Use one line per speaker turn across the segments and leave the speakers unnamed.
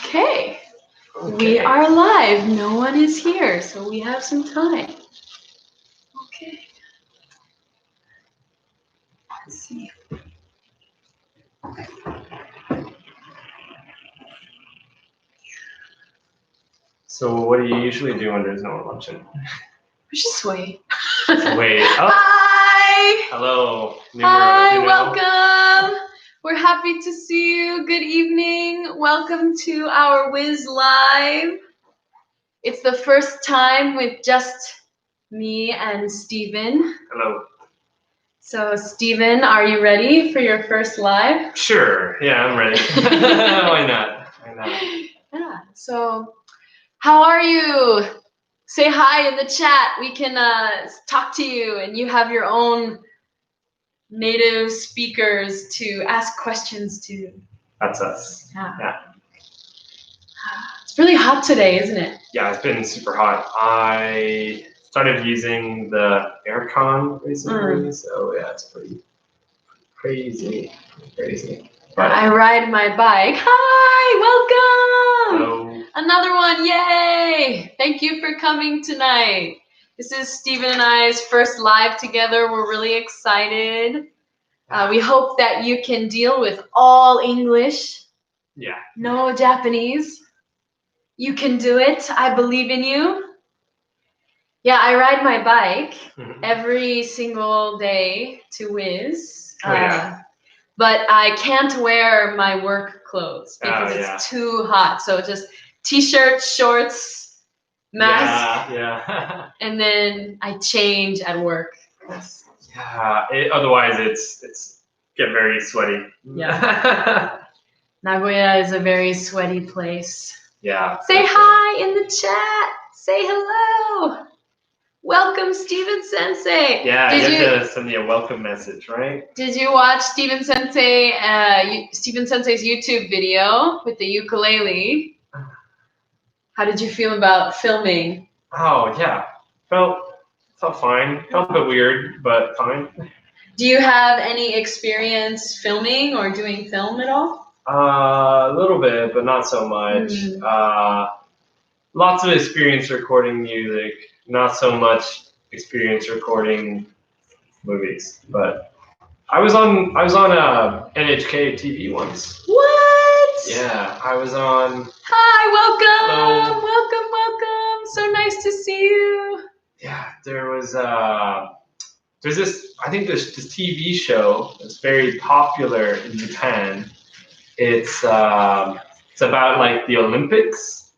Okay. We are live. No one is here, so we have some time. Okay. Let's see.
So what do you usually do when there's no one watching?
We should wait.
Wait. Oh.
Hi.
Hello.
Hi. Welcome. We're happy to see you. Good evening. Welcome to our Wiz Live. It's the first time with just me and Steven.
Hello.
So, Steven, are you ready for your first live?
Sure. Yeah, I'm ready. Why not?
Yeah. So, how are you? Say hi in the chat. We can talk to you, and you have your own native speakers to ask questions to.
That's us.
Yeah. It's really hot today, isn't it?
Yeah, it's been super hot. I started using the aircon recently, so yeah, it's pretty crazy.
But I ride my bike. Hi, welcome!
Hello.
Another one, yay! Thank you for coming tonight. This is Steven and I's first live together. We're really excited. We hope that you can deal with all English.
Yeah.
No Japanese. You can do it. I believe in you. Yeah, I ride my bike every single day to Wiz. But I can't wear my work clothes because it's too hot. So just t-shirt, shorts, mask.
Yeah.
And then I change at work.
Yeah. Otherwise, it's get very sweaty.
Yeah. Nagoya is a very sweaty place.
Yeah.
Say hi in the chat. Say hello. Welcome, Steven Sensei.
Yeah, you have to send me a welcome message, right?
Did you watch Steven Sensei's YouTube video with the ukulele? How did you feel about filming?
Oh yeah, felt fine. Felt a bit weird, but fine.
Do you have any experience filming or doing film at all?
A little bit, but not so much. Lots of experience recording music, not so much experience recording movies. But I was on NHK TV once.
What?
Yeah, I was on.
Hi, welcome.
Hello.
Welcome. So nice to see you.
Yeah, there's this, I think this TV show that's very popular in Japan. It's about like the Olympics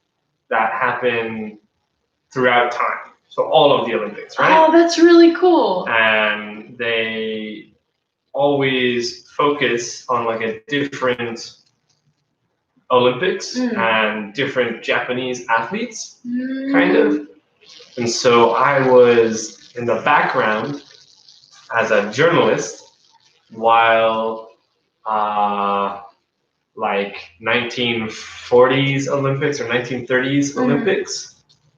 that happen throughout time. So all of the Olympics, right?
Oh, that's really cool.
And they always focus on like a different Olympics and different Japanese athletes, kind of. And so I was in the background as a journalist while like 1940s Olympics or 1930s Olympics.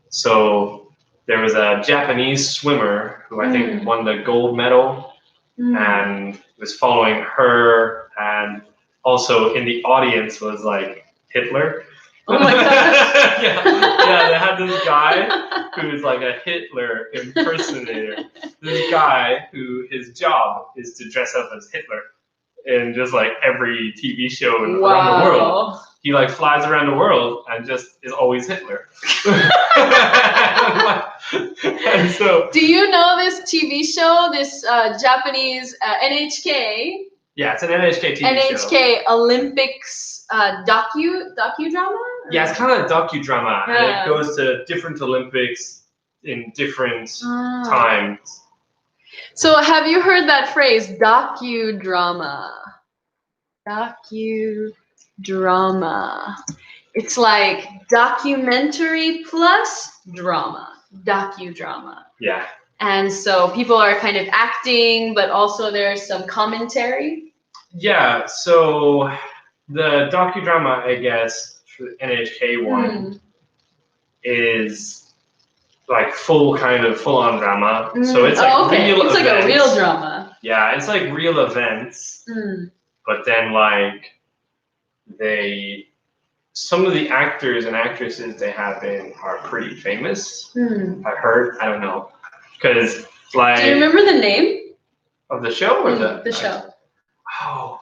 So there was a Japanese swimmer who I think won the gold medal and was following her, and also in the audience was like Hitler.
Oh my gosh.
Yeah, they had this guy who was like a Hitler impersonator. This guy who his job is to dress up as Hitler in just like every TV show around the world. He like flies around the world and just is always Hitler. And so,
do you know this TV show, this Japanese NHK?
Yeah, it's an NHK TV show.
NHK Olympics docudrama?
Yeah, it's kind of a docudrama, and it goes to different Olympics in different times.
So have you heard that phrase, docudrama? Docudrama. It's like documentary plus drama. Docudrama.
Yeah.
And so people are kind of acting, but also there's some commentary.
Yeah, so the docudrama, I guess, for the NHK one is like full on drama. So it's like real events.
It's like a real drama.
Yeah, it's like real events. But then like they some of the actors and actresses they have in are pretty famous. I've heard. I don't know, because like.
Do you remember the name
of the show or
the show?
Oh,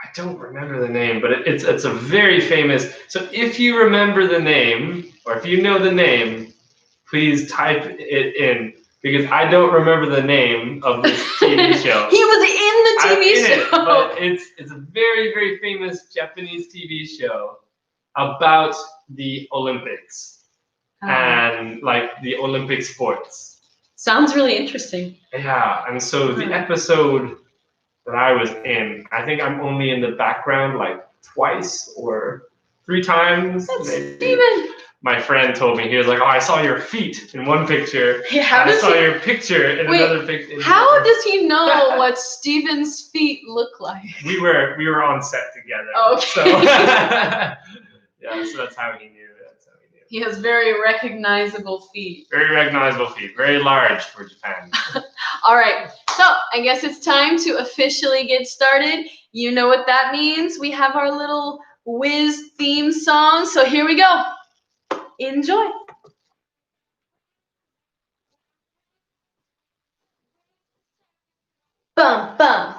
I don't remember the name, but it's a very famous. So if you remember the name or if you know the name, please type it in because I don't remember the name of this TV show.
He was in the TV show.
It, but it's a very, very famous Japanese TV show about the Olympics and like the Olympic sports.
Sounds really interesting.
Yeah, and so the episode that I was in, I think I'm only in the background like twice or 3 times.
Steven.
My friend told me, he was like, oh, I saw your feet in one picture.
Yeah,
I saw your picture in another picture.
How does he know what Steven's feet look like?
We were on set together.
Okay.
So, yeah, so that's how he knew.
He has very recognizable feet.
Very recognizable feet. Very large for Japan.
All right. So I guess it's time to officially get started. You know what that means. We have our little whiz theme song. So here we go. Enjoy. Bum, bum.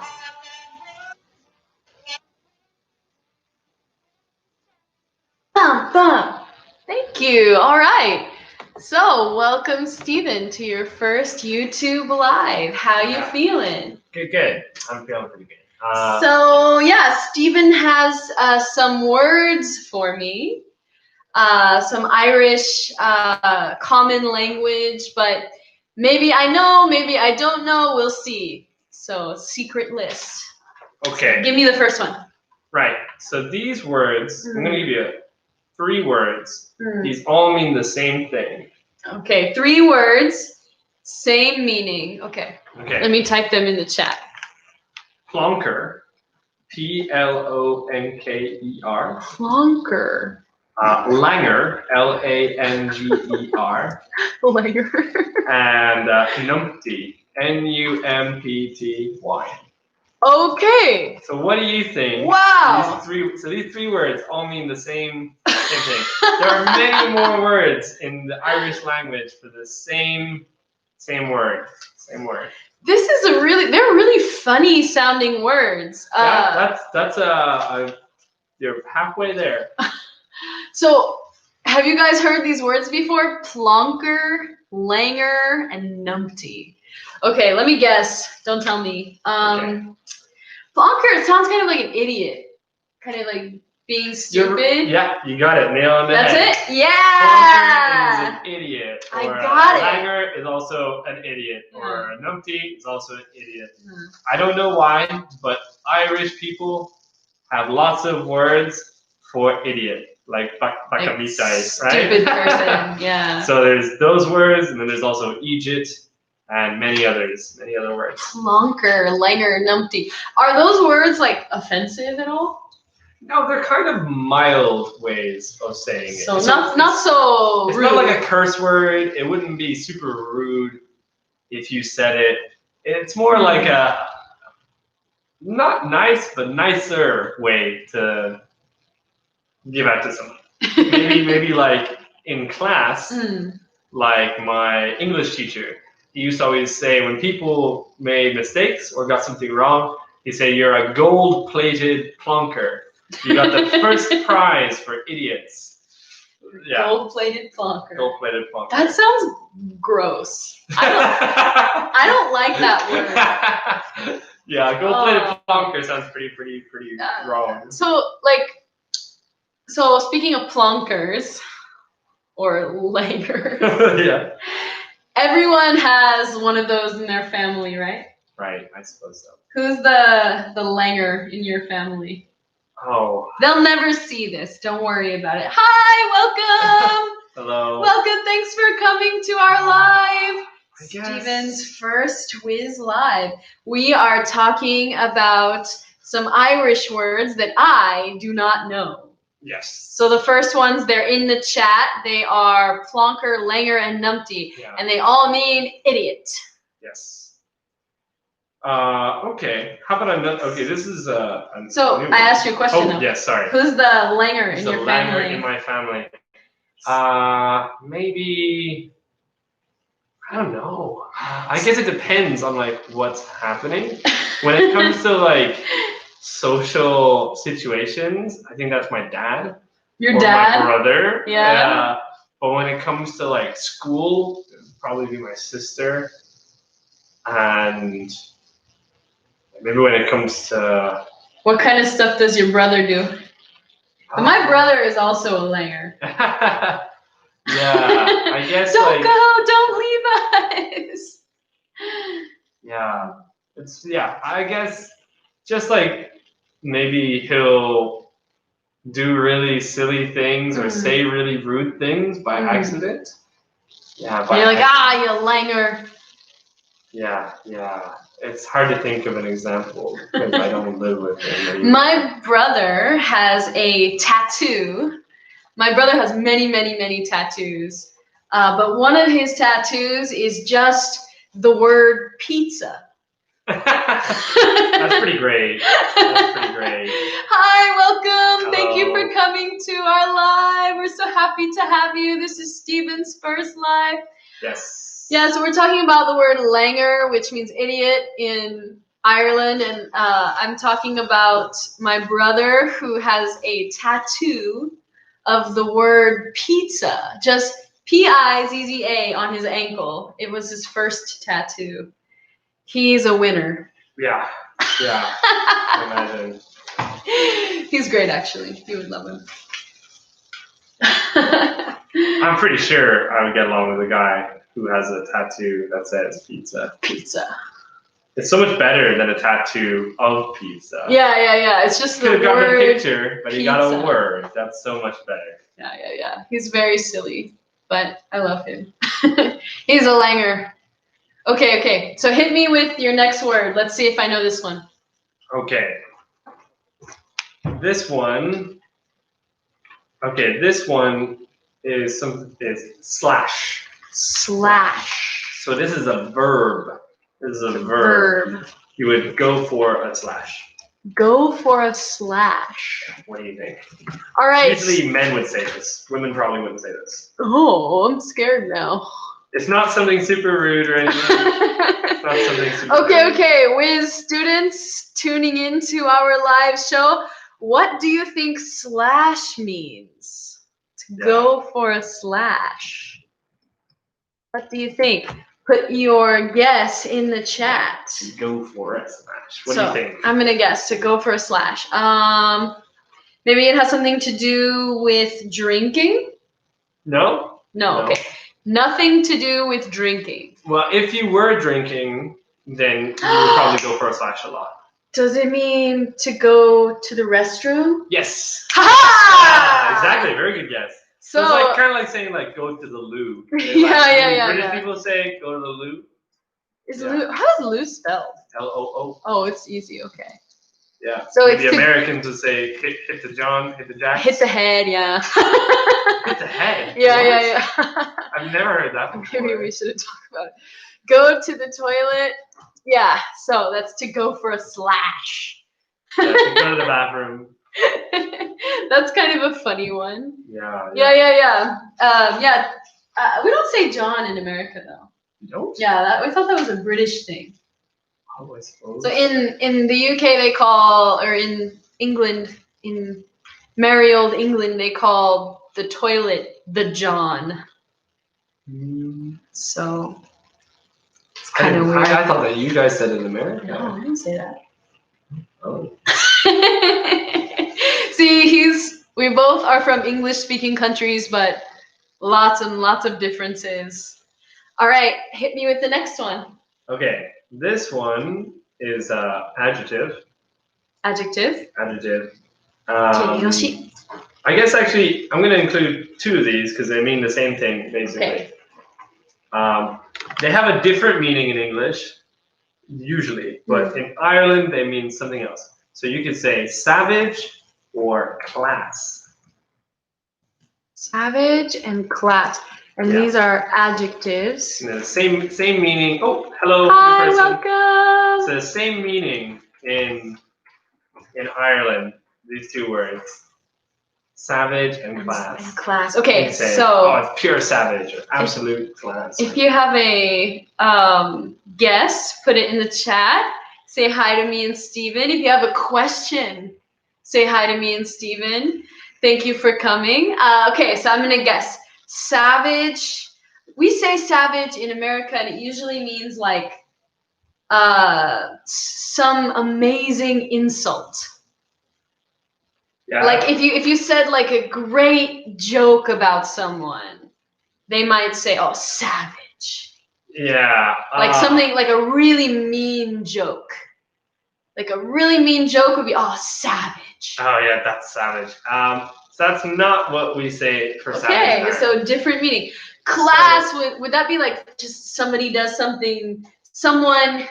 Bum, bum. Thank you. All right. So welcome, Steven, to your first YouTube Live. How you feeling?
Good. I'm feeling pretty good.
So yeah, Steven has some words for me. Some Irish common language, but maybe I know, maybe I don't know. We'll see. So secret list.
Okay.
Give me the first one.
Right. So these words, I'm going to give you 3 words. These all mean the same thing.
Okay, 3 words, same meaning. Okay. Let me type them in the chat.
Plonker. Plonker.
Plonker.
Langer, Langer.
Langer.
And numpty, Numpty.
Okay.
So what do you think?
Wow.
These 3 words all mean the same thing. There are many more words in the Irish language for the same word. Same word.
This is they're really funny sounding words.
You're halfway there.
So, have you guys heard these words before? Plonker, langer, and numpty. Okay, let me guess. Don't tell me. Plonker, it sounds kind of like an idiot. Kind of like being stupid.
Yeah, you got it. Nail on the head.
That's it? Yeah!
Plonker is an idiot.
I got it.
Langer is also an idiot. Or a numpty is also an idiot. I don't know why, but Irish people have lots of words for idiot. Like bakamitai, right?
Stupid person, yeah.
So there's those words, and then there's also Egypt, and many other words.
Plonker, langer, numpty. Are those words like offensive at all?
No, they're kind of mild ways of saying it.
So not so rude.
It's not like a curse word. It wouldn't be super rude if you said it. It's more like a not nice, but nicer way to give out to someone. maybe like in class, like my English teacher, he used to always say when people made mistakes or got something wrong, he'd say, you're a gold-plated plonker. You got the first prize for idiots. Yeah.
Gold-plated plonker.
Gold-plated plonker.
That sounds gross. I don't like that word.
Yeah, gold-plated plonker sounds pretty wrong.
So speaking of plonkers or langer,
yeah.
Everyone has one of those in their family, right?
Right, I suppose so.
Who's the langer in your family?
Oh.
They'll never see this. Don't worry about it. Hi, welcome.
Hello.
Welcome. Thanks for coming to our live. Steven's first Whiz Live. We are talking about some Irish words that I do not know.
Yes.
So the first ones, they're in the chat. They are plonker, langer, and numpty. Yeah. And they all mean idiot.
Yes. Okay. How about another? Okay, this is
So
new
I
one.
asked you a question.
Oh, yes, sorry.
Who's the langer in
Who's
your
the langer
family?
in my family? Maybe. I don't know. I guess it depends on like what's happening. When it comes to like social situations, I think that's my dad.
Your
or
dad?
my brother.
Yeah.
But when it comes to like school, it would probably be my sister. And maybe when it comes to
What kind of stuff does your brother do? But my brother is also a langer.
Yeah, I guess
Don't
like
go, don't leave us.
yeah, I guess just like maybe he'll do really silly things or say really rude things by accident. Yeah,
and you're like, you langer.
Yeah. It's hard to think of an example because I don't live with him.
My brother has a tattoo. My brother has many, many, many tattoos. But one of his tattoos is just the word pizza.
That's pretty great.
Hi, welcome. Hello. Thank you for coming to our live. We're so happy to have you. This is Steven's first live.
Yes.
Yeah, so we're talking about the word langer, which means idiot in Ireland. And I'm talking about my brother who has a tattoo of the word pizza, just Pizza on his ankle. It was his first tattoo. He's a winner.
Yeah. Imagine.
He's great, actually. You would love him.
I'm pretty sure I would get along with a guy who has a tattoo that says pizza.
Pizza.
It's so much better than a tattoo of pizza.
Yeah. It's just the word.
Could have gotten a picture, but he got
pizza.
a word. That's so much better.
Yeah. He's very silly, but I love him. He's a langer. Okay. So hit me with your next word. Let's see if I know this one.
Okay. This one is slash.
Slash.
So this is a verb. This is a verb. You would go for a slash.
Go for a slash.
What do you think?
All right.
Usually men would say this. Women probably wouldn't say this.
Oh, I'm scared now.
It's not something super rude or anything. It's not something super rude.
Okay. Whiz students tuning into our live show, what do you think slash means? To go for a slash. What do you think? Put your guess in the chat.
To go for a slash. What do you think?
I'm gonna guess to go for a slash. Maybe it has something to do with drinking.
No.
Okay. Nothing to do with drinking.
Well, if you were drinking, then you would probably go for a slash a lot.
Does it mean to go to the restroom?
Yes.
Ha!
Exactly. Very good guess. So it's like kind of like saying like go to the loo.
Yeah.
British people say go to the loo.
Loo? How is loo spelled?
L-O-O.
Oh, it's easy. Okay.
Yeah.
So
maybe Americans would say hit the John, hit the Jack.
Hit the head, yeah.
Hit the head.
Yeah.
I've never heard that before.
Maybe we should talk about it. Go to the toilet. Yeah. So that's to go for a slash.
Yeah, to go to the bathroom.
That's kind of a funny one.
Yeah.
We don't say John in America though.
You don't?
Yeah, we thought that was a British thing.
Oh, I suppose.
So in the UK they call, or in England, in merry old England, they call the toilet the John. So it's kind of weird.
I thought that you guys said it in America.
No, I didn't say that.
Oh.
See, we both are from English-speaking countries, but lots and lots of differences. All right, hit me with the next one.
Okay, this one is adjective.
Adjective.
I guess actually I'm going to include two of these because they mean the same thing basically. Okay. They have a different meaning in English, usually, but in Ireland they mean something else. So you could say savage or class.
Savage and class. And these are adjectives.
And the same meaning. Oh, hello,
Hi,
new person.
welcome.
So the same meaning in Ireland. These two words, savage and class.
And class. Okay,
You say,
so
oh, it's pure savage or absolute class.
if you have a guess, put it in the chat. Say hi to me and Steven. If you have a question, say hi to me and Steven. Thank you for coming. Okay, so I'm gonna guess. Savage. We say savage in America, and it usually means like some amazing insult.
Yeah.
Like if you said like a great joke about someone, they might say, "Oh, savage."
Yeah.
Like something like a really mean joke. Like a really mean joke would be, "Oh, savage."
Oh yeah, that's savage. So that's not what we say for savage.
Okay, so different meaning. Class, would that be like just somebody does something, someone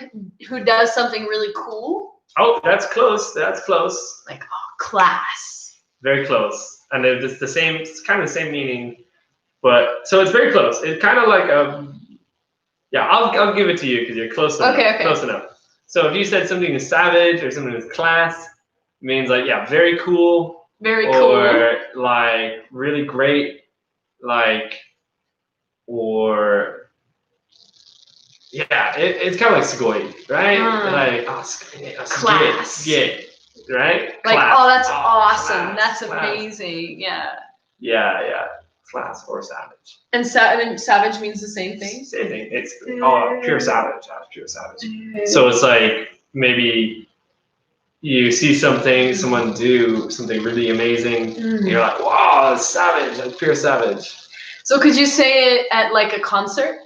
who does something really cool?
Oh, that's close. That's close.
Like, oh, class.
Very close. And it's the same. It's kind of the same meaning, but so it's very close. It's kind of like yeah. I'll give it to you because you're close enough.
Okay.
Close enough. So if you said something is savage or something is class, it means like yeah, very cool.
Very
or
cool.
Or like really great, like, or yeah, it's kind of like sugoi, right? Like
class.
Yeah, right?
Like
class.
Oh, that's awesome.
Class,
That's amazing. Yeah.
Yeah. Class or savage.
And savage means the same thing.
Same thing. It's pure savage. That's pure savage. So it's like maybe you see someone do something really amazing, and you're like, wow, it's savage, that's pure savage.
So could you say it at like a concert?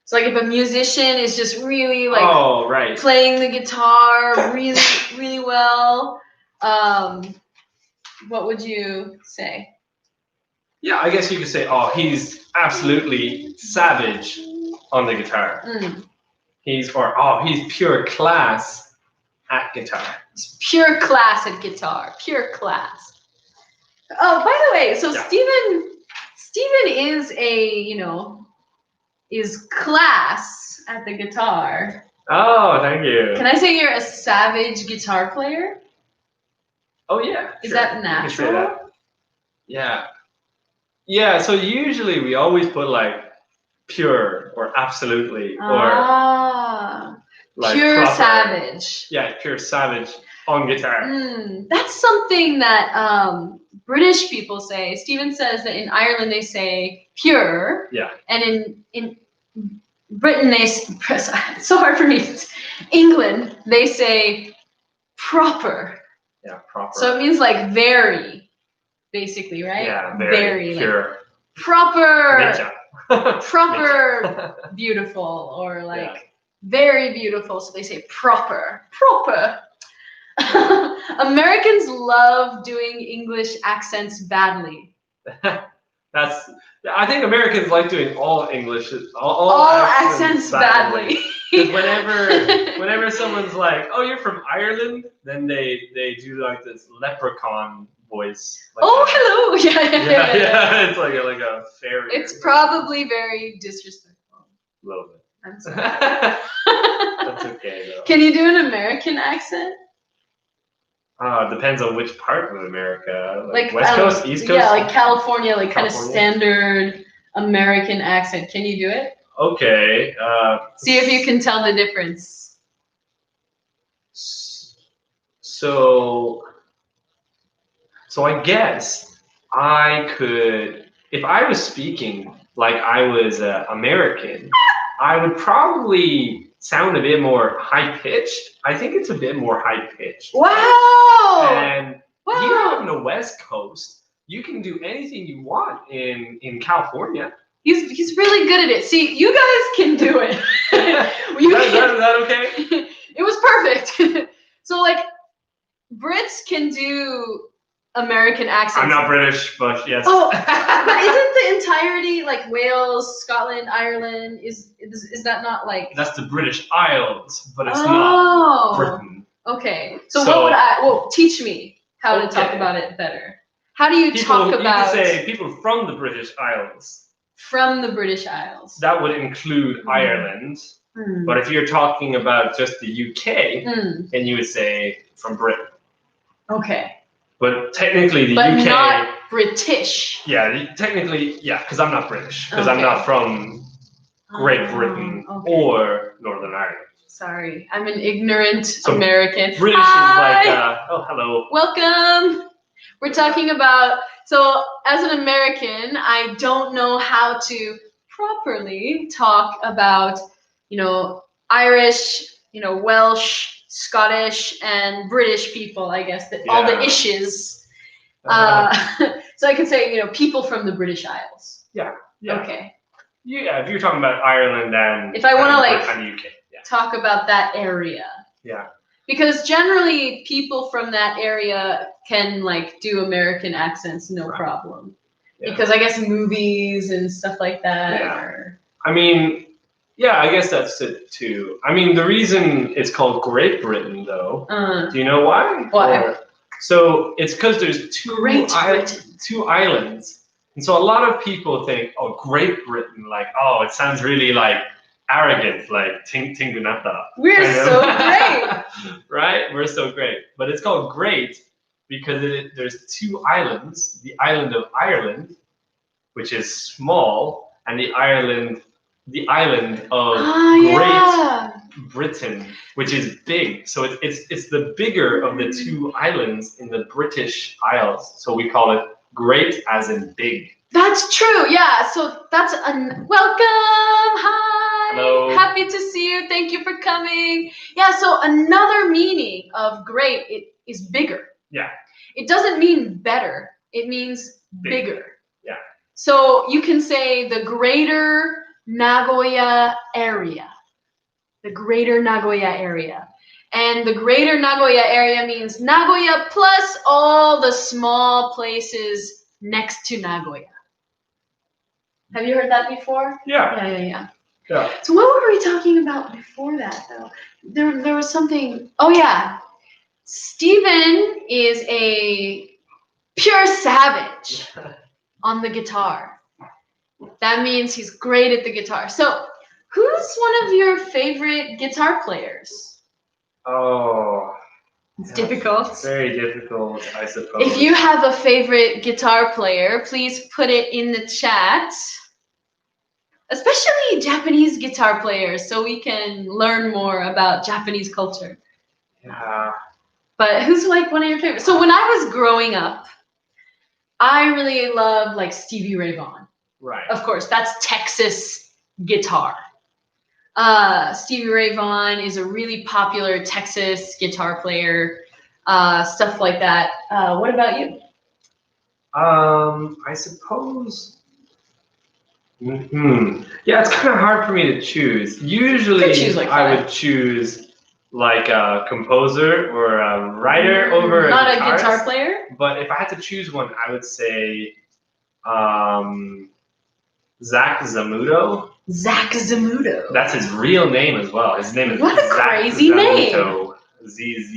So like if a musician is just really like playing the guitar really, really well, what would you say?
Yeah, I guess you could say, oh, he's absolutely savage on the guitar. He's pure class at guitar.
It's pure class at guitar. Pure class. Oh, by the way, so yeah. Steven is is class at the guitar.
Oh, thank you.
Can I say you're a savage guitar player?
Oh yeah.
Is that natural?
That. Yeah. Yeah, so usually we always put like pure or absolutely or like
pure
proper,
savage.
Yeah, pure savage on guitar.
That's something that British people say. Stephen says that in Ireland they say pure.
Yeah.
And in Britain they it's so hard for me. England they say proper.
Yeah, proper.
So it means like very, basically, right?
Yeah, very pure.
Like, proper. Proper beautiful or like very beautiful. So they say proper. Proper. Americans love doing English accents badly.
I think Americans like doing all English, all
accents badly.
Because whenever someone's like, "Oh, you're from Ireland," then they do like this leprechaun voice. Like
hello. Yeah.
It's like a fairy.
It's probably very disrespectful.
A little bit.
I'm sorry.
That's okay though.
Can you do an American accent?
It depends on which part of America. Like West Coast, East Coast?
Yeah, like California, like kind of standard American accent. Can you do it?
Okay.
See if you can tell the difference.
So I guess I could, if I was speaking like I was American, I would probably sound a bit more high-pitched. I think it's a bit more high-pitched.
Wow!
And here on the West Coast, you can do anything you want in California.
He's really good at it. See, you guys can do it.
Is that okay?
It was perfect. So like, Brits can do American accents.
I'm not British, but yes.
Oh, but isn't the entirety like Wales, Scotland, Ireland? Is that not like?
That's the British Isles, but it's not Britain.
Okay. So what would I? Well, teach me how to talk about it better. How do you
People,
talk about
you could say people from the British Isles.
from the British Isles?
That would include Ireland. But if you're talking about just the UK, then you would say from Britain.
Okay.
But technically the
but
UK...
not British.
Yeah, technically, yeah, because I'm not British. Because I'm not from Great Britain or Northern Ireland.
Sorry, I'm an ignorant American.
British
Hi.
is like, oh, hello.
Welcome. We're talking about, so as an American, I don't know how to properly talk about, Irish, Welsh, Scottish, and British people, I guess, all the issues. So I could say, people from the British Isles.
Yeah.
Okay.
Yeah, if you're talking about Ireland and
if I want to
and UK.
Talk about that area.
Yeah.
Because generally people from that area can do American accents no problem. Yeah. Because I guess movies and stuff like that.
Yeah. I mean, yeah, I guess that's it too. I mean, the reason it's called Great Britain though, do you know why?
Why?
So it's because there's two islands. And so a lot of people think, oh, Great Britain, it sounds really arrogant, Tingunata.
We're so great.
Right? We're so great. But it's called great because there's two islands, the island of Ireland, which is small, and the island of Great Britain, which is big. So it's the bigger of the two islands in the British Isles. So we call it great as in big. That's
true, yeah. So that's welcome. Hi.
Hello.
Happy to see you. Thank you for coming. Yeah, so another meaning of great is bigger.
Yeah.
It doesn't mean better. It means bigger.
Yeah.
So you can say the greater Nagoya area. The greater Nagoya area. And the greater Nagoya area means Nagoya plus all the small places next to Nagoya. Have you heard that before?
Yeah. Yeah.
So what were we talking about before that, though? There was something. Oh, yeah. Steven is a pure savage on the guitar. That means he's great at the guitar. So who's one of your favorite guitar players?
Oh.
It's difficult.
It's very difficult, I suppose.
If you have a favorite guitar player, please put it in the chat. Especially Japanese guitar players, so we can learn more about Japanese culture.
Yeah.
But who's one of your favorites? So when I was growing up, I really loved Stevie Ray Vaughan.
Right.
Of course, that's Texas guitar. Stevie Ray Vaughan is a really popular Texas guitar player, stuff like that. What about you?
I suppose. Yeah, it's kind of hard for me to choose. Usually, I would choose a composer or a writer over
not
a
guitar player.
But if I had to choose one, I would say Zach Zamudo.
Zach Zamudo.
That's his real name as well. His name is
what a
Zach
crazy
Zamudo,
name.
ZZ.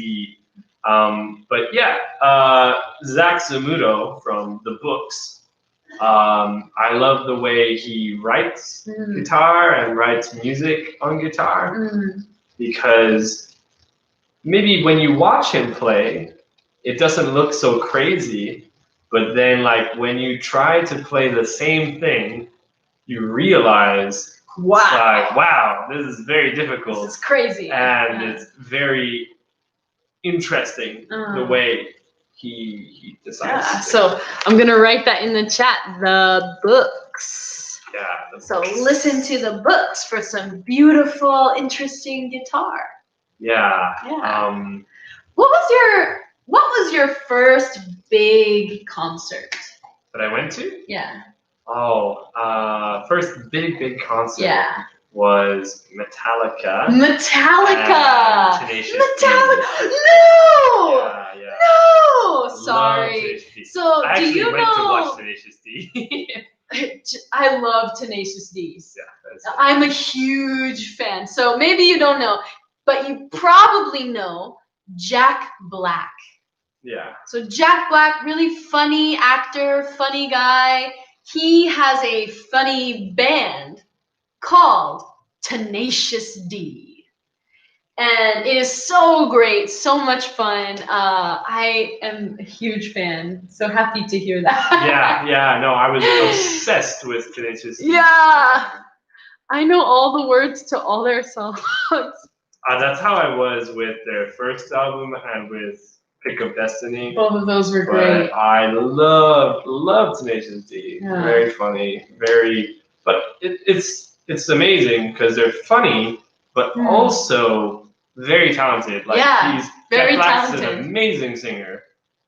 But yeah, Zach Zamudo from the books. I love the way he writes guitar and writes music on guitar because maybe when you watch him play, it doesn't look so crazy, but then when you try to play the same thing, you realize, wow, this is very difficult.
This is crazy.
And it's very interesting the way he decides.
Yeah, so I'm gonna write that in the chat. The books.
Yeah.
So listen to the books for some beautiful, interesting guitar.
Yeah.
What was your first big concert
that I went to?
Yeah.
Oh, first big concert.
Yeah.
Was Metallica.
Tenacious
D.
No!
Yeah.
No! Sorry. So
I
do you
went
know?
to watch Tenacious D.
I love Tenacious D.
Yeah.
I'm a huge fan. So maybe you don't know, but you probably know Jack Black.
Yeah.
So Jack Black, really funny actor, funny guy. He has a funny band called Tenacious D. And it is so great, so much fun. I am a huge fan, so happy to hear that.
Yeah, no, I was obsessed with Tenacious D.
Yeah. I know all the words to all their songs.
That's how I was with their first album and with Pick of Destiny.
Both of those were
But
great.
I love Tenacious D.
Yeah.
Very funny, but it's amazing because they're funny, but also very talented. Like
very
Jack Black's
talented.
an amazing singer.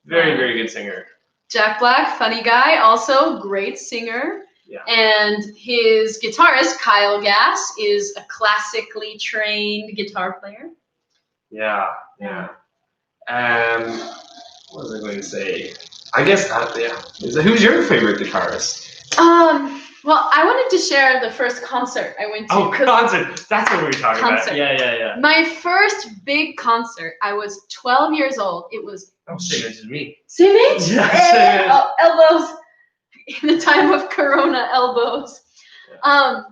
Very good singer.
Jack Black, funny guy, also great singer.
Yeah.
And his guitarist, Kyle Gass, is a classically trained guitar player.
Yeah. What was I going to say? I guess, who's your favorite guitarist?
Well, I wanted to share the first concert I went to.
Oh, concert! That's what we were talking about. Yeah.
My first big concert, I was 12 years old. It was...
Oh, same age as me.
Same age?
Yeah,
oh, elbows. In the time of Corona, elbows.
Yeah.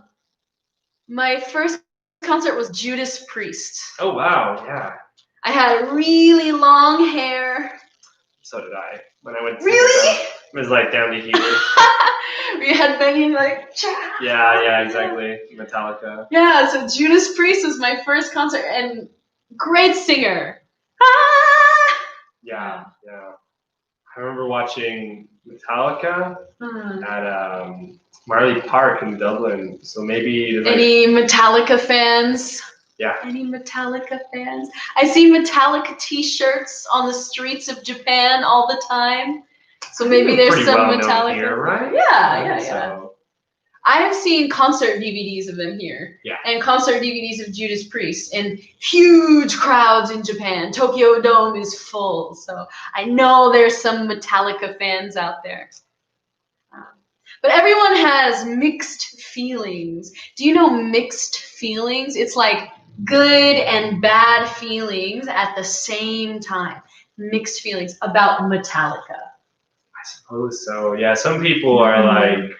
My first concert was Judas Priest.
Oh, wow, yeah.
I had really long hair.
So did I. When I went to
Really?
It was like down to here.
We had banging like...
Yeah, exactly. Metallica.
Yeah, so Judas Priest was my first concert, and great singer.
Yeah. I remember watching Metallica at Marley Park in Dublin. So maybe
any Metallica fans?
Yeah.
Any Metallica fans? I see Metallica T-shirts on the streets of Japan all the time. So maybe there's some Metallica
here, right?
Yeah.
So.
I have seen concert DVDs of them here.
Yeah.
And concert DVDs of Judas Priest, and huge crowds in Japan. Tokyo Dome is full. So I know there's some Metallica fans out there. But everyone has mixed feelings. Do you know mixed feelings? It's like good and bad feelings at the same time. Mixed feelings about Metallica.
I suppose so. Yeah, some people are like,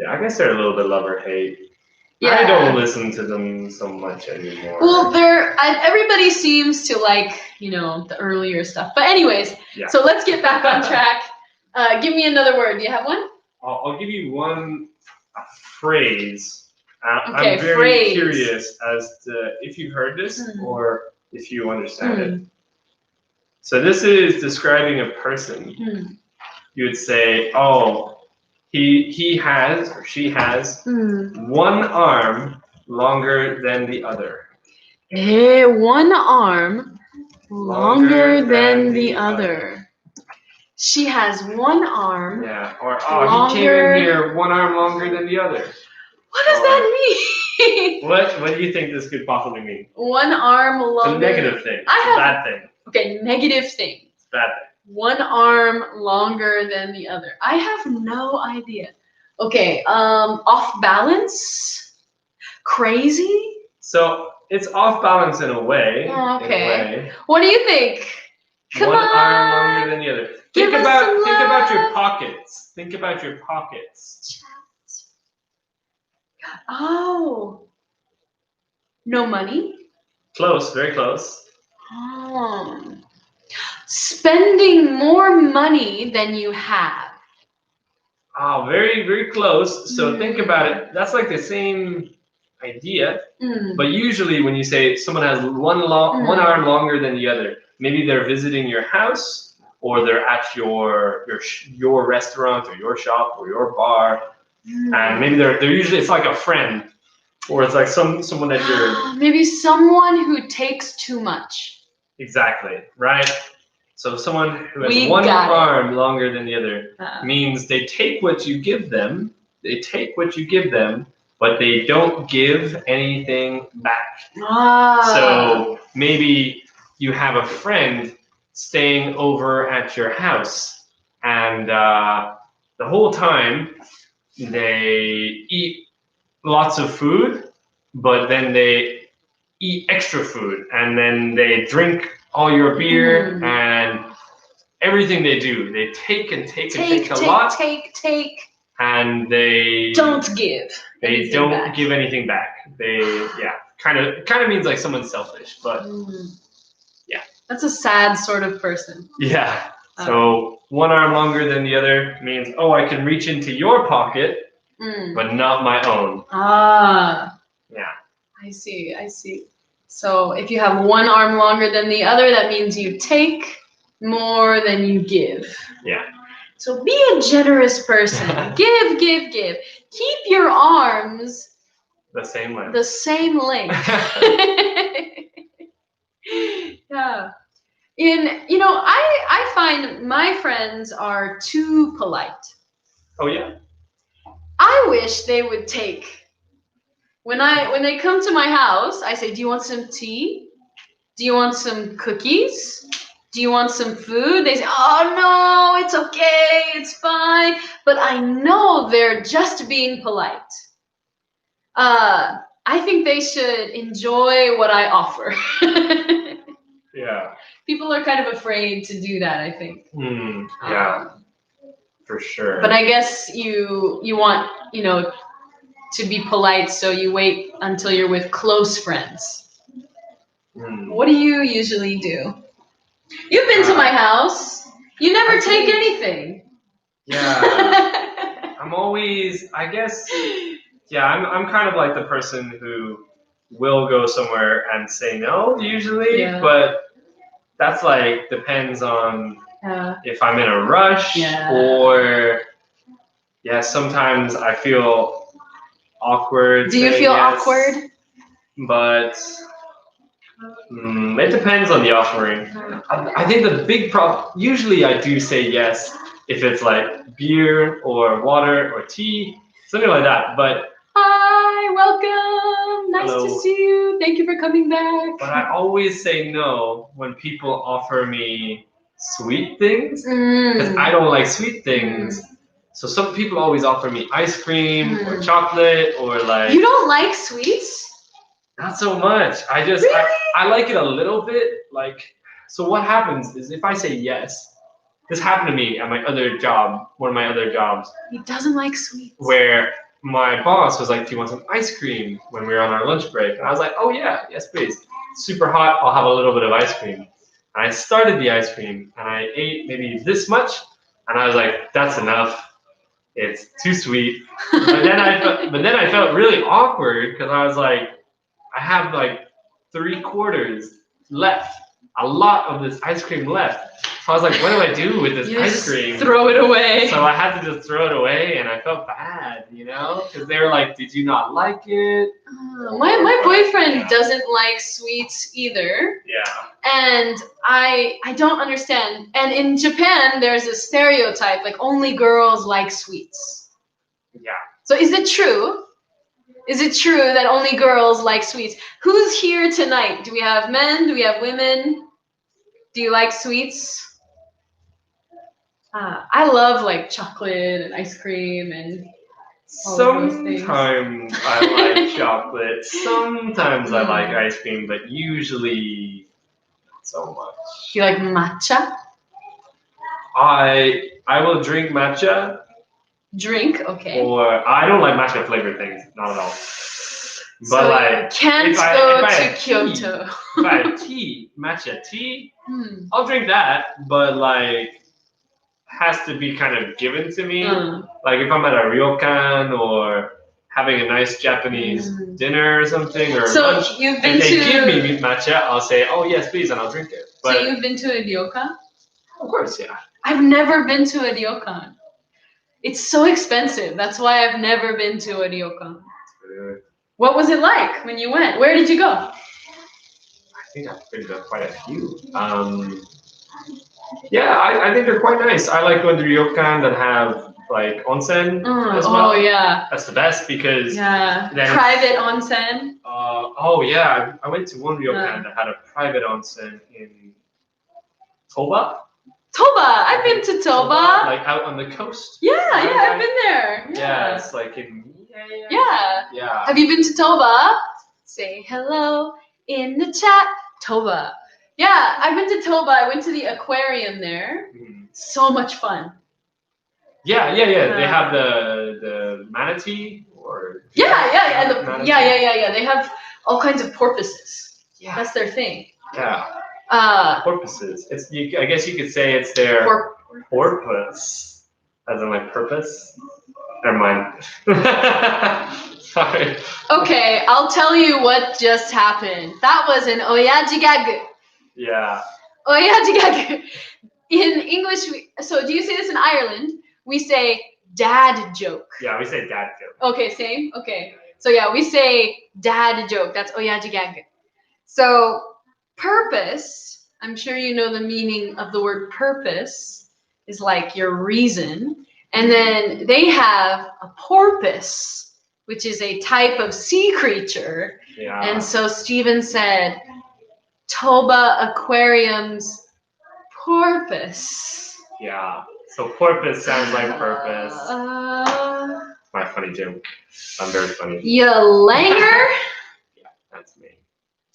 I guess they're a little bit love or hate. Yeah. I don't listen to them so much anymore.
Well, everybody seems to like, the earlier stuff. But anyways, So let's get back on track. Give me another word. Do you have one?
I'll give you one phrase. I'm very curious as to if you've heard this or if you understand it. So this is describing a person. You would say, oh, he has or she has one arm longer than the other.
One arm longer than the other. She has one arm.
Yeah, or he came in here one arm longer than the other.
What does that mean?
What do you think this could possibly mean?
One arm longer.
It's a negative thing. Bad thing.
Okay, negative thing.
It's bad thing.
One arm longer than the other. I have no idea. Okay, off balance? Crazy?
So it's off balance in a way.
Oh, okay.
In a way.
What do you think? Come on.
One arm longer than the other. Think about your pockets. Think about your pockets.
Oh. No money?
Close, very close.
Spending more money than you have.
Oh, very, very close. So think about it. That's like the same idea. But usually when you say someone has one arm longer than the other, maybe they're visiting your house or they're at your restaurant or your shop or your bar. And maybe they're usually, it's like a friend or it's like someone that you're...
Maybe someone who takes too much.
Exactly, right? So someone who has one arm longer than the other means they take what you give them, but they don't give anything back. So maybe you have a friend staying over at your house and the whole time they eat lots of food, but then they eat extra food and then they drink all your beer and everything they do, they take and take and take a lot,
Take.
and they
don't give.
They don't give anything back. They kind of means like someone's selfish, but yeah.
That's a sad sort of person.
Yeah. So one arm longer than the other means, oh, I can reach into your pocket, but not my own.
Ah.
Yeah.
I see. So if you have one arm longer than the other, that means you take more than you give.
Yeah.
So be a generous person. Give. Keep your arms
the same length.
Yeah. I find my friends are too polite.
Oh yeah?
I wish they would take. When they come to my house, I say, do you want some tea? Do you want some cookies? Do you want some food? They say, oh no, it's okay, it's fine. But I know they're just being polite. I think they should enjoy what I offer.
Yeah.
People are kind of afraid to do that, I think.
Yeah, for sure.
But I guess you want, to be polite, so you wait until you're with close friends. What do you usually do? You've been to my house. You never take anything.
Yeah. I'm always, I guess, I'm kind of like the person who will go somewhere and say no usually, but that's like depends on if I'm in a rush or sometimes I feel awkward.
Do you feel awkward?
But it depends on the offering. I think the big problem, usually I do say yes if it's like beer or water or tea, something like that. But
hi, welcome. Nice to see you. Thank you for coming back.
But I always say no when people offer me sweet things because I don't like sweet things. So some people always offer me ice cream or chocolate or like.
You don't like sweets?
Not so much. I just I like it a little bit. Like, so what happens is if I say yes, this happened to me at my other job, one of my other jobs.
He doesn't like sweets.
Where my boss was like, do you want some ice cream when we were on our lunch break? And I was like, oh yeah, yes please. It's super hot, I'll have a little bit of ice cream. And I started the ice cream and I ate maybe this much and I was like, that's enough. It's too sweet. But then I felt really awkward because I was like, I have like 3/4 left, a lot of this ice cream left. So I was like, what do I do with this ice cream?
Throw it away.
So I had to just throw it away, and I felt bad, because they were like, did you not like it?
My boyfriend doesn't like sweets either.
Yeah.
And I don't understand. And in Japan, there's a stereotype, like only girls like sweets.
Yeah.
So is it true? Is it true that only girls like sweets? Who's here tonight? Do we have men? Do we have women? Do you like sweets? I love like chocolate and ice cream and all
sometimes I like chocolate. Sometimes I like ice cream, but usually not so much.
Do you like matcha?
I will drink matcha.
Drink, okay.
Or I don't like matcha flavored things, not at all. But
so
like,
can't go to Kyoto.
If I have tea, matcha tea, I'll drink that. But like, has to be kind of given to me. Like if I'm at a ryokan or having a nice Japanese dinner or something or lunch,
you've been
if they give me matcha, I'll say, oh yes, please, and I'll drink it. But,
so you've been to a ryokan?
Of course, yeah.
I've never been to a ryokan. It's so expensive. That's why I've never been to a ryokan. What was it like when you went? Where did you go?
I think I've been to quite a few. Yeah, I think they're quite nice. I like going to ryokan that have like onsen as well.
Oh yeah.
That's the best because
private onsen.
I went to one ryokan that had a private onsen in Toba.
Toba, I've been to Toba.
Like out on the coast.
Yeah, I've been there.
Yeah, it's like in.
Yeah. Have you been to Toba? Say hello in the chat. Toba. Yeah, I've been to Toba. I went to the aquarium there. So much fun.
Yeah. They have the manatee or
Yeah. They have all kinds of porpoises.
Yeah.
That's their thing.
Yeah. Porpoises. I guess you could say it's their porpoise, as in like purpose. Never mind. Sorry.
Okay, I'll tell you what just happened. That was an oyajigagu.
Yeah.
Oyajigagu. In English, so do you say this in Ireland? We say dad joke.
Yeah, we say dad joke.
Okay, same? Okay. So yeah, we say dad joke. That's oyajigagu. So purpose, I'm sure you know the meaning of the word purpose, is like your reason. And then they have a porpoise, which is a type of sea creature.
Yeah.
And so Stephen said, Toba Aquarium's porpoise.
Yeah. So porpoise sounds like purpose. My funny joke. I'm very funny.
You langer?
Yeah, that's me.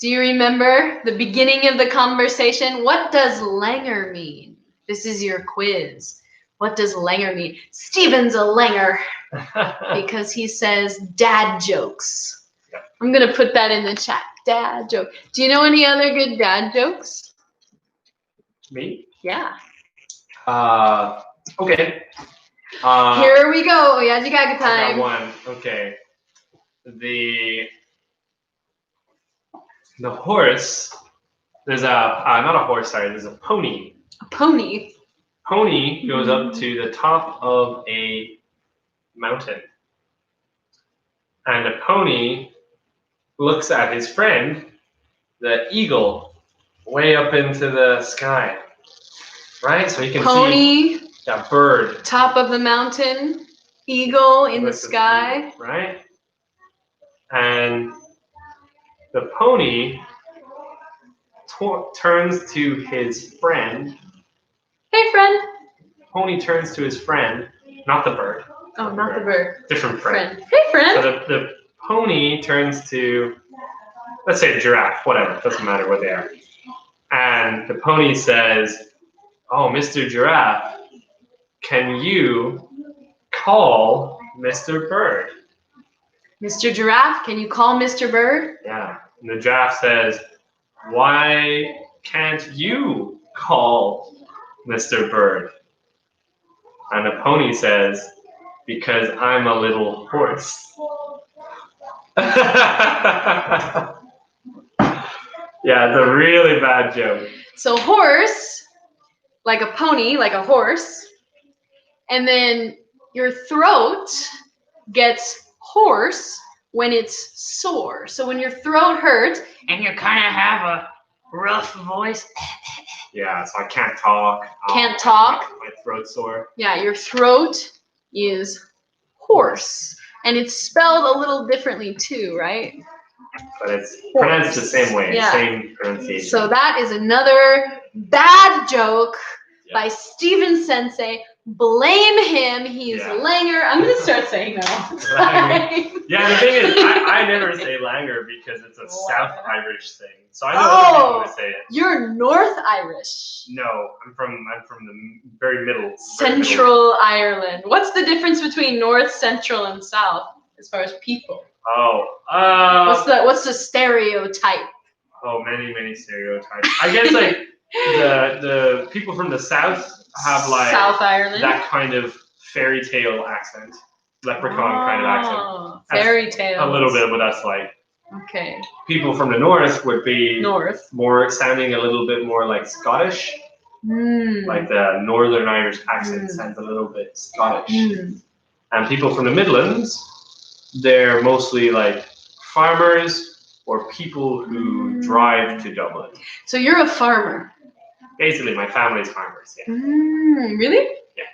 Do you remember the beginning of the conversation? What does langer mean? This is your quiz. What does langer mean? Stephen's a langer because he says dad jokes.
Yep.
I'm going to put that in the chat. Dad joke. Do you know any other good dad jokes?
Me?
Yeah.
Okay.
Here we go. Oyajigaga time.
I got one. Okay. The horse. There's not a horse. Sorry. There's a pony.
A pony.
Pony goes up to the top of a mountain, and the pony looks at his friend, the eagle, way up into the sky. Right? So he can see that bird.
Top of the mountain, eagle in the sky.
Eagle, right? And the pony turns to his friend.
Hey, friend.
Pony turns to his friend, not the bird.
Oh, not the bird.
Different friend.
Hey, friend.
So the pony turns to, let's say, the giraffe, whatever. Doesn't matter what they are. And the pony says, "Oh, Mr. Giraffe, can you call Mr. Bird?"
Mr. Giraffe, can you call Mr. Bird?
Yeah. And the giraffe says, "Why can't you call Mr. Bird?" And the pony says, "Because I'm a little horse." Yeah, it's a really bad joke.
So horse, like a pony, like a horse, and then your throat gets hoarse when it's sore. So when your throat hurts and you kind of have a rough voice.
Yeah, so I can't talk.
Can't talk.
My throat's sore.
Yeah, your throat is hoarse. And it's spelled a little differently too, right?
But it's pronounced the same way, same pronunciation.
So that is another bad joke by Stephen Sensei. Blame him. He's a langer. I'm going to start saying that.
Yeah, the thing is, I never say langer because it's a South Irish thing. So I know other people would say it.
You're North Irish.
No, I'm from the very middle.
Central Ireland. What's the difference between North, Central, and South as far as people? What's the stereotype?
Oh, many stereotypes. I guess like the people from the South have like
South Ireland,
that kind of fairy tale accent, leprechaun kind of accent.
Fairy tale.
A little bit of what that's like.
Okay.
People from the North would be more sounding a little bit more like Scottish. Like the Northern Irish accent sounds a little bit Scottish. And people from the Midlands, they're mostly like farmers or people who drive to Dublin.
So you're a farmer.
Basically, my family's farmers, yeah.
Really?
Yeah.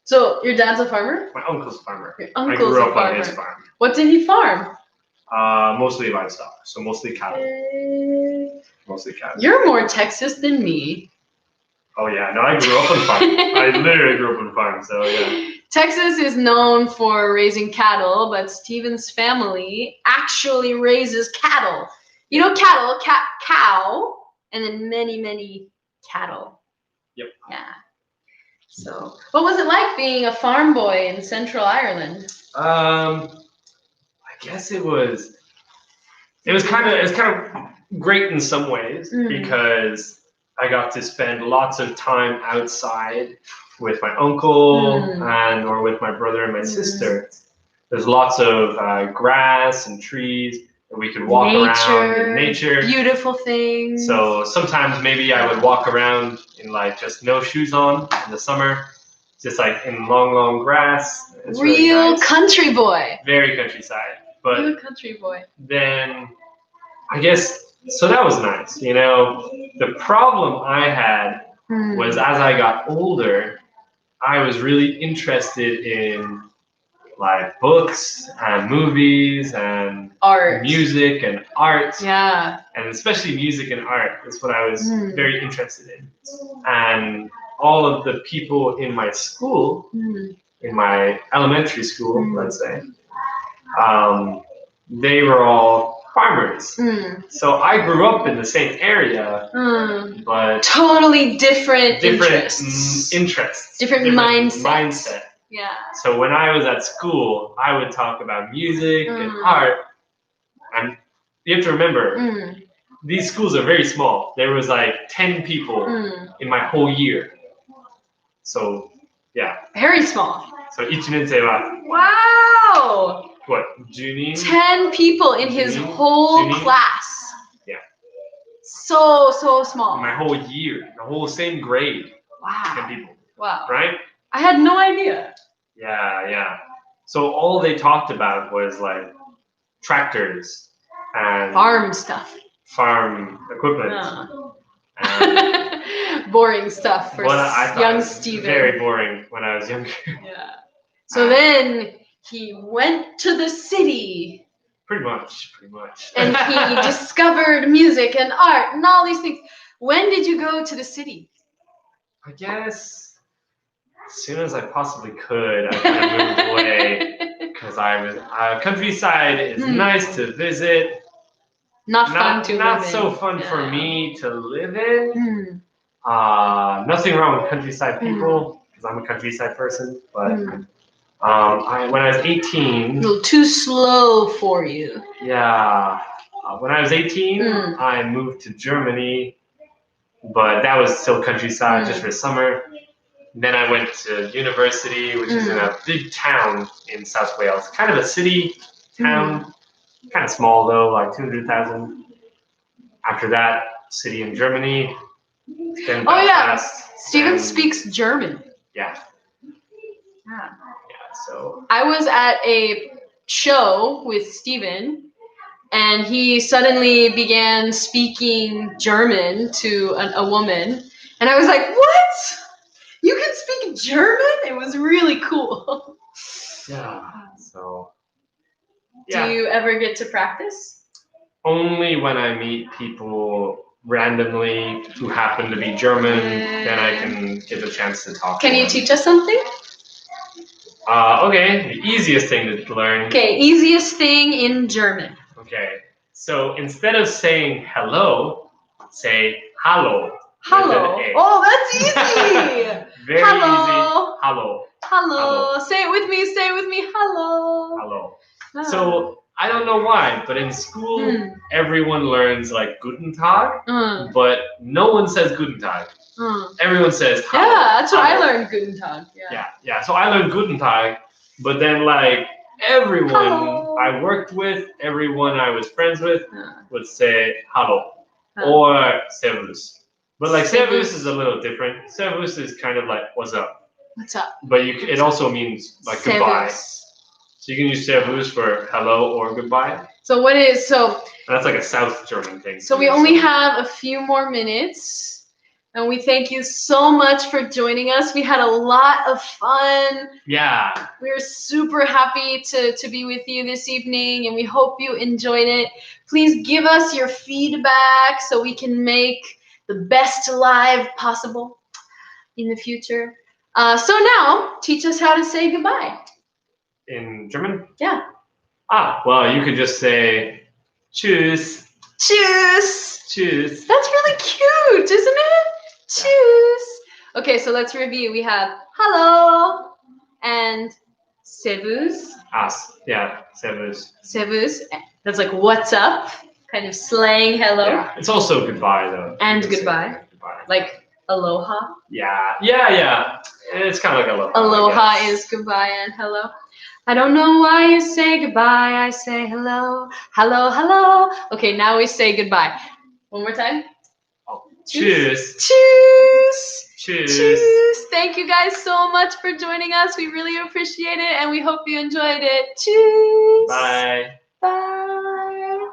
So your dad's a farmer?
My uncle's a farmer.
Your uncle's
I grew up
a farmer.
on his farm.
What did he farm?
Mostly livestock, so mostly cattle. Mostly cattle.
You're more Texas than me.
Oh yeah, no, I grew up on farm. I literally grew up on farm, so yeah.
Texas is known for raising cattle, but Stephen's family actually raises cattle. You know cattle, cow, and then many cattle.
Yep.
Yeah. So, what was it like being a farm boy in Central Ireland?
I guess it was kind of great in some ways because I got to spend lots of time outside with my uncle or with my brother and my sister. There's lots of grass and trees that we could walk around in nature.
Beautiful things.
So sometimes maybe I would walk around in like just no shoes on in the summer, just like in long grass. It's
Real
really nice.
Country boy.
Very countryside. But
Real country boy.
then I guess, so that was nice. You know, the problem I had was as I got older, I was really interested in like books and movies and
art,
music and art.
Yeah.
And especially music and art is what I was very interested in. And all of the people in my school, in my elementary school, let's say, they were all farmers. So I grew up in the same area, but
totally different
interests.
Different
mindset.
Yeah.
So when I was at school, I would talk about music and art. And you have to remember, these schools are very small. There was like 10 people in my whole year. So, yeah.
Very small.
So 1年生は
Wow!
What? 10人?
10 people in his whole class.
Yeah.
So small.
My whole year, the whole same grade.
Wow.
10 people.
Wow.
Right?
I had no idea.
Yeah. So all they talked about was like tractors and
farm stuff.
Farm equipment.
Boring stuff for young Steven.
Very boring when I was younger.
Yeah. So then he went to the city.
Pretty much.
And he discovered music and art and all these things. When did you go to the city?
I guess as soon as I possibly could, I kind of moved away because I was countryside is nice to visit.
Not fun to live in.
Not so fun for me to live in. Nothing wrong with countryside people because I'm a countryside person, but when I was 18,
a little too slow for you.
Yeah, when I was 18, I moved to Germany, but that was still countryside just for summer. Then I went to university, which is in a big town in South Wales, kind of a city town. Kind of small though, like 200,000. After that, city in Germany. Then
Steven speaks German.
Yeah.
Yeah.
So
I was at a show with Steven, and he suddenly began speaking German to a woman, and I was like, "What? You can speak German?" It was really cool.
Yeah. So.
Do you ever get to practice?
Only when I meet people randomly who happen to be German, then I can get the chance to talk to them.
Can you teach us something?
Okay, the easiest thing to learn.
Okay, easiest thing in German.
Okay, so instead of saying hello, say hallo.
Hallo. Oh, that's easy.
Very easy. Hallo.
Hello. Say it with me. Hello.
Hello. So I don't know why, but in school everyone learns like Guten Tag, but no one says Guten Tag. Everyone says Hallo.
Yeah, that's what I learned, Guten Tag.
Yeah. So I learned Guten Tag, but then like everyone I worked with, everyone I was friends with would say Hallo or Servus. But like Servus is a little different. Servus is kind of like what's up.
What's up?
But it also means like goodbye. So you can use Servus for hello or goodbye.
So
that's like a South German thing.
So we only have a few more minutes, and we thank you so much for joining us. We had a lot of fun.
Yeah.
We're super happy to be with you this evening, and we hope you enjoyed it. Please give us your feedback so we can make the best live possible in the future. So now, teach us how to say goodbye.
In German?
Yeah.
Well, you could just say Tschüss.
Tschüss.
Tschüss.
That's really cute, isn't it? Tschüss. Okay, so let's review. We have hello and servus.
Yeah, servus.
Servus. That's like what's up, kind of slang hello.
Yeah, it's also goodbye though.
And
You can say
goodbye.
goodbye.
Like aloha.
Yeah. It's kind of like aloha.
Aloha is goodbye and hello. I don't know why you say goodbye. I say hello, hello, hello. Okay, now we say goodbye. One more time.
Tschüss.
Tschüss.
Tschüss.
Tschüss. Thank you guys so much for joining us. We really appreciate it and we hope you enjoyed it. Tschüss.
Bye.
Bye.